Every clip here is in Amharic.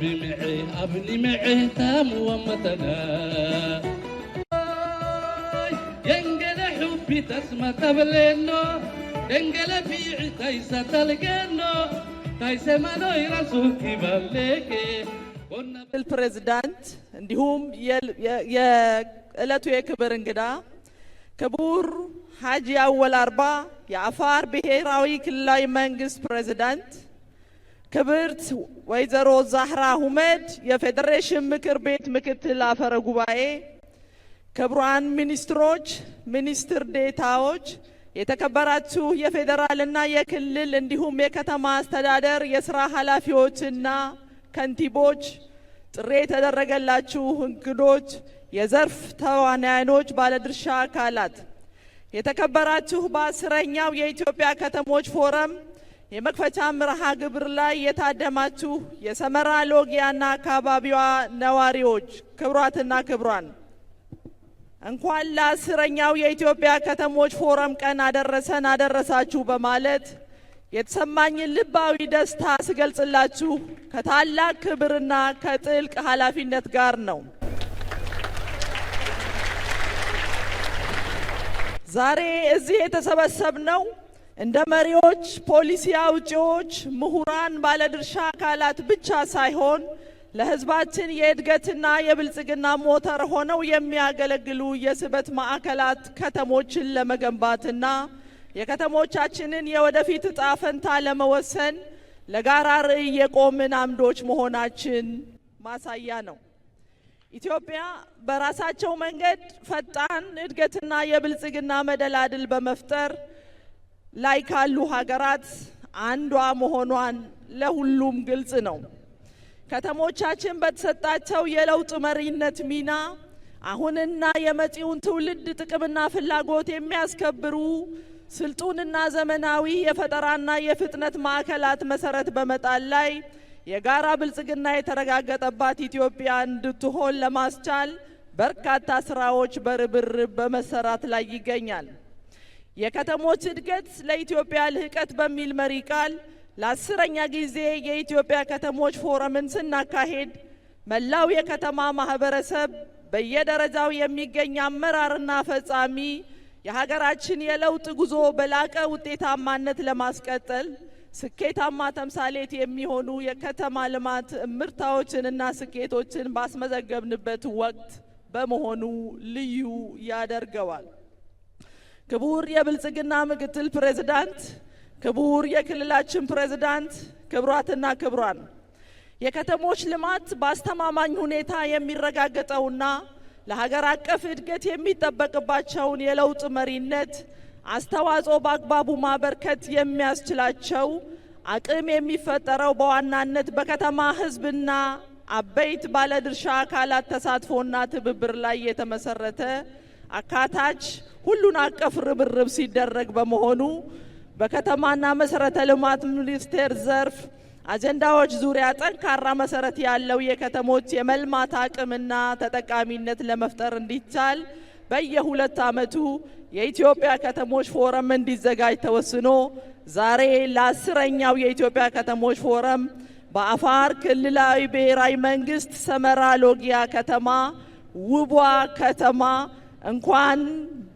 بمعي أبني معي تام ومتنا ينقل حبي تسمى تبلينو ينقل في عتايسة تلقينو تايسة ما نوي رسولتي بليكي البريزيدنت እንዲሁም የዕለቱ የክብር እንግዳ ክቡር ሀጂ አወል አርባ የአፋር ብሔራዊ ክልላዊ መንግስት ፕሬዝዳንት፣ ክብርት ወይዘሮ ዛህራ ሁመድ የፌዴሬሽን ምክር ቤት ምክትል አፈ ጉባኤ፣ ክቡራን ሚኒስትሮች፣ ሚኒስትር ዴታዎች፣ የተከበራችሁ የፌዴራልና የክልል እንዲሁም የከተማ አስተዳደር የሥራ ኃላፊዎችና ከንቲቦች፣ ጥሪ የተደረገላችሁ እንግዶች፣ የዘርፍ ተዋናዮች፣ ባለድርሻ አካላት፣ የተከበራችሁ በ10ኛው የኢትዮጵያ ከተሞች ፎረም የመክፈቻ መርሃ ግብር ላይ የታደማችሁ የሰመራ ሎጊያና አካባቢዋ ነዋሪዎች፣ ክቡራትና ክቡራን እንኳን ለ10ኛው የኢትዮጵያ ከተሞች ፎረም ቀን አደረሰን አደረሳችሁ በማለት የተሰማኝን ልባዊ ደስታ ስገልጽላችሁ ከታላቅ ክብርና ከጥልቅ ኃላፊነት ጋር ነው። ዛሬ እዚህ የተሰበሰብነው እንደ መሪዎች፣ ፖሊሲ አውጪዎች፣ ምሁራን፣ ባለድርሻ አካላት ብቻ ሳይሆን ለሕዝባችን የእድገትና የብልጽግና ሞተር ሆነው የሚያገለግሉ የስበት ማዕከላት ከተሞችን ለመገንባትና የከተሞቻችንን የወደፊት ዕጣ ፈንታ ለመወሰን ለጋራ ራዕይ የቆምን አምዶች መሆናችን ማሳያ ነው። ኢትዮጵያ በራሳቸው መንገድ ፈጣን እድገትና የብልጽግና መደላድል በመፍጠር ላይ ካሉ ሀገራት አንዷ መሆኗን ለሁሉም ግልጽ ነው። ከተሞቻችን በተሰጣቸው የለውጥ መሪነት ሚና አሁንና የመጪውን ትውልድ ጥቅምና ፍላጎት የሚያስከብሩ ስልጡንና ዘመናዊ የፈጠራና የፍጥነት ማዕከላት መሰረት በመጣል ላይ የጋራ ብልጽግና የተረጋገጠባት ኢትዮጵያ እንድትሆን ለማስቻል በርካታ ስራዎች በርብርብ በመሰራት ላይ ይገኛል። የከተሞች እድገት ለኢትዮጵያ ልህቀት በሚል መሪ ቃል ለ10ኛ ጊዜ የኢትዮጵያ ከተሞች ፎረምን ስናካሄድ መላው የከተማ ማህበረሰብ በየደረጃው የሚገኝ አመራርና ፈጻሚ የሀገራችን የለውጥ ጉዞ በላቀ ውጤታማነት ለማስቀጠል ስኬታማ ተምሳሌት የሚሆኑ የከተማ ልማት ምርታዎችንና ስኬቶችን ባስመዘገብንበት ወቅት በመሆኑ ልዩ ያደርገዋል። ክቡር የብልጽግና ምክትል ፕሬዝዳንት፣ ክቡር የክልላችን ፕሬዝዳንት፣ ክቡራትና ክቡራን፣ የከተሞች ልማት በአስተማማኝ ሁኔታ የሚረጋገጠውና ለሀገር አቀፍ እድገት የሚጠበቅባቸውን የለውጥ መሪነት አስተዋጽኦ በአግባቡ ማበርከት የሚያስችላቸው አቅም የሚፈጠረው በዋናነት በከተማ ህዝብና አበይት ባለድርሻ አካላት ተሳትፎና ትብብር ላይ የተመሰረተ አካታች ሁሉን አቀፍ ርብርብ ሲደረግ በመሆኑ በከተማና መሰረተ ልማት ሚኒስቴር ዘርፍ አጀንዳዎች ዙሪያ ጠንካራ መሰረት ያለው የከተሞች የመልማት አቅምና ተጠቃሚነት ለመፍጠር እንዲቻል በየ2 ዓመቱ የኢትዮጵያ ከተሞች ፎረም እንዲዘጋጅ ተወስኖ ዛሬ ለ10ኛው የኢትዮጵያ ከተሞች ፎረም በአፋር ክልላዊ ብሔራዊ መንግስት ሰመራ ሎጊያ ከተማ ውቧ ከተማ እንኳን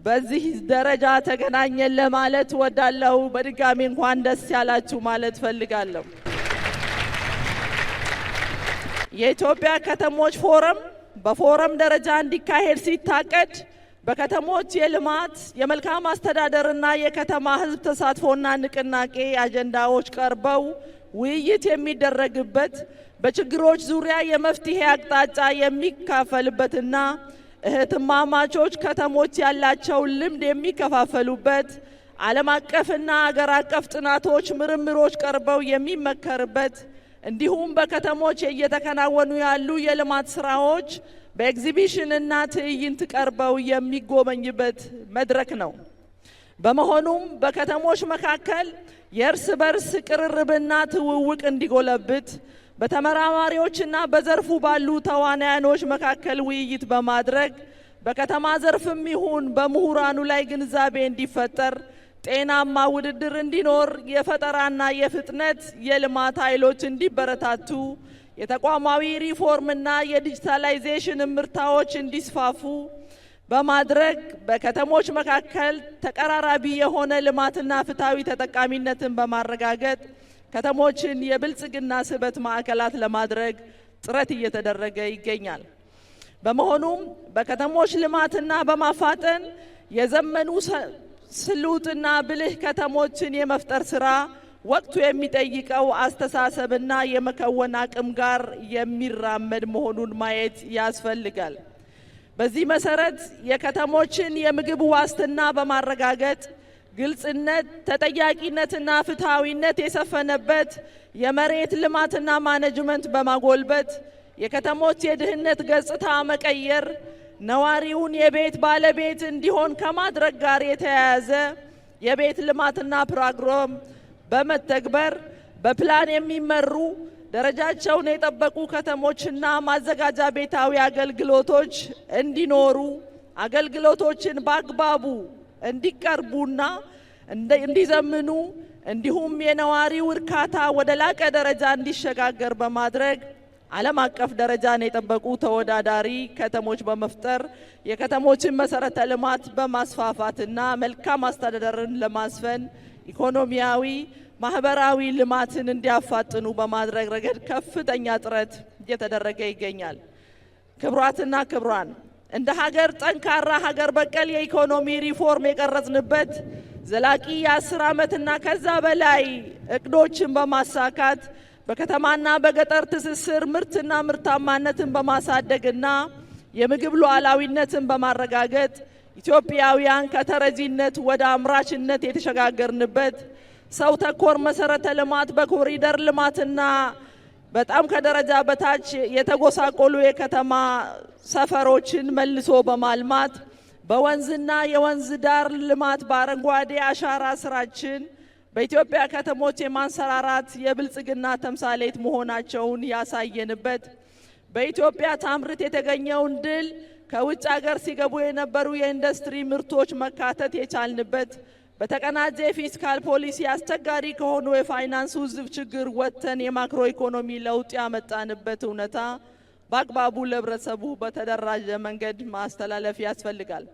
በዚህ ደረጃ ተገናኘን ለማለት ወዳለው በድጋሚ እንኳን ደስ ያላችሁ ማለት ፈልጋለሁ። የኢትዮጵያ ከተሞች ፎረም በፎረም ደረጃ እንዲካሄድ ሲታቀድ በከተሞች የልማት የመልካም አስተዳደርና የከተማ ህዝብ ተሳትፎና ንቅናቄ አጀንዳዎች ቀርበው ውይይት የሚደረግበት በችግሮች ዙሪያ የመፍትሄ አቅጣጫ የሚካፈልበትና እህትማማቾች ከተሞች ያላቸው ልምድ የሚከፋፈሉበት ዓለም አቀፍና አገር አቀፍ ጥናቶች ምርምሮች ቀርበው የሚመከርበት እንዲሁም በከተሞች እየተከናወኑ ያሉ የልማት ስራዎች በኤግዚቢሽንና ትዕይንት ቀርበው የሚጎበኝበት መድረክ ነው። በመሆኑም በከተሞች መካከል የእርስ በርስ ቅርርብና ትውውቅ እንዲጎለብት በተመራማሪዎችና በዘርፉ ባሉ ተዋናያኖች መካከል ውይይት በማድረግ በከተማ ዘርፍም ይሁን በምሁራኑ ላይ ግንዛቤ እንዲፈጠር ጤናማ ውድድር እንዲኖር የፈጠራና የፍጥነት የልማት ኃይሎች እንዲበረታቱ የተቋማዊ ሪፎርምና የዲጂታላይዜሽን ምርታዎች እንዲስፋፉ በማድረግ በከተሞች መካከል ተቀራራቢ የሆነ ልማትና ፍትሃዊ ተጠቃሚነትን በማረጋገጥ ከተሞችን የብልጽግና ስበት ማዕከላት ለማድረግ ጥረት እየተደረገ ይገኛል። በመሆኑም በከተሞች ልማትና በማፋጠን የዘመኑ ስሉጥና ብልህ ከተሞችን የመፍጠር ስራ ወቅቱ የሚጠይቀው አስተሳሰብና የመከወን አቅም ጋር የሚራመድ መሆኑን ማየት ያስፈልጋል። በዚህ መሰረት የከተሞችን የምግብ ዋስትና በማረጋገጥ ግልጽነት፣ ተጠያቂነትና ፍትሃዊነት የሰፈነበት የመሬት ልማትና ማኔጅመንት በማጎልበት የከተሞች የድህነት ገጽታ መቀየር፣ ነዋሪውን የቤት ባለቤት እንዲሆን ከማድረግ ጋር የተያያዘ የቤት ልማትና ፕሮግራም በመተግበር በፕላን የሚመሩ ደረጃቸውን የጠበቁ ከተሞችና ማዘጋጃ ቤታዊ አገልግሎቶች እንዲኖሩ አገልግሎቶችን በአግባቡ እንዲቀርቡና እንዲዘምኑ እንዲሁም የነዋሪው እርካታ ወደ ላቀ ደረጃ እንዲሸጋገር በማድረግ ዓለም አቀፍ ደረጃን የጠበቁ ተወዳዳሪ ከተሞች በመፍጠር የከተሞችን መሰረተ ልማት በማስፋፋትና መልካም አስተዳደርን ለማስፈን ኢኮኖሚያዊ፣ ማህበራዊ ልማትን እንዲያፋጥኑ በማድረግ ረገድ ከፍተኛ ጥረት እየተደረገ ይገኛል። ክቡራትና ክቡራን፣ እንደ ሀገር ጠንካራ ሀገር በቀል የኢኮኖሚ ሪፎርም የቀረጽንበት ዘላቂ የ10 ዓመትና ከዛ በላይ እቅዶችን በማሳካት በከተማና በገጠር ትስስር ምርትና ምርታማነትን በማሳደግና የምግብ ሉዓላዊነትን በማረጋገጥ ኢትዮጵያውያን ከተረጂነት ወደ አምራችነት የተሸጋገርንበት ሰው ተኮር መሰረተ ልማት በኮሪደር ልማትና በጣም ከደረጃ በታች የተጎሳቆሉ የከተማ ሰፈሮችን መልሶ በማልማት በወንዝና የወንዝ ዳር ልማት በአረንጓዴ አሻራ ስራችን በኢትዮጵያ ከተሞች የማንሰራራት የብልጽግና ተምሳሌት መሆናቸውን ያሳየንበት በኢትዮጵያ ታምርት የተገኘውን ድል ከውጭ ሀገር ሲገቡ የነበሩ የኢንዱስትሪ ምርቶች መካተት የቻልንበት በተቀናጀ የፊስካል ፖሊሲ አስቸጋሪ ከሆኑ የፋይናንስ ውዝፍ ችግር ወጥተን የማክሮ ኢኮኖሚ ለውጥ ያመጣንበት እውነታ በአግባቡ ለህብረተሰቡ በተደራጀ መንገድ ማስተላለፍ ያስፈልጋል።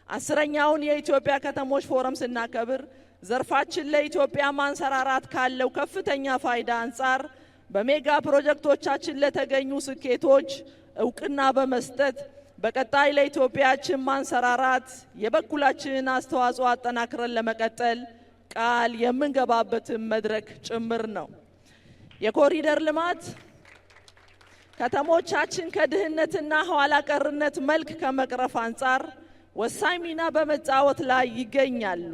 10ኛውን የኢትዮጵያ ከተሞች ፎረም ስናከብር ዘርፋችን ለኢትዮጵያ ማንሰራራት ካለው ከፍተኛ ፋይዳ አንጻር በሜጋ ፕሮጀክቶቻችን ለተገኙ ስኬቶች እውቅና በመስጠት በቀጣይ ለኢትዮጵያችን ማንሰራራት የበኩላችንን አስተዋጽኦ አጠናክረን ለመቀጠል ቃል የምንገባበትን መድረክ ጭምር ነው። የኮሪደር ልማት ከተሞቻችን ከድህነትና ኋላ ቀርነት መልክ ከመቅረፍ አንጻር ወሳኝ ሚና በመጫወት ላይ ይገኛሉ።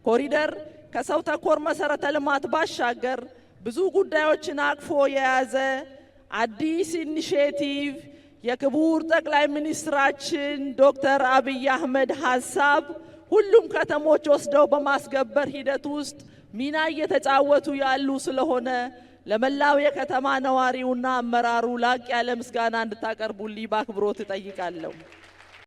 ኮሪደር ከሰው ተኮር መሰረተ ልማት ባሻገር ብዙ ጉዳዮችን አቅፎ የያዘ አዲስ ኢኒሼቲቭ የክቡር ጠቅላይ ሚኒስትራችን ዶክተር አብይ አህመድ ሀሳብ ሁሉም ከተሞች ወስደው በማስገበር ሂደት ውስጥ ሚና እየተጫወቱ ያሉ ስለሆነ ለመላው የከተማ ነዋሪውና አመራሩ ላቅ ያለ ምስጋና እንድታቀርቡልኝ በአክብሮት እጠይቃለሁ።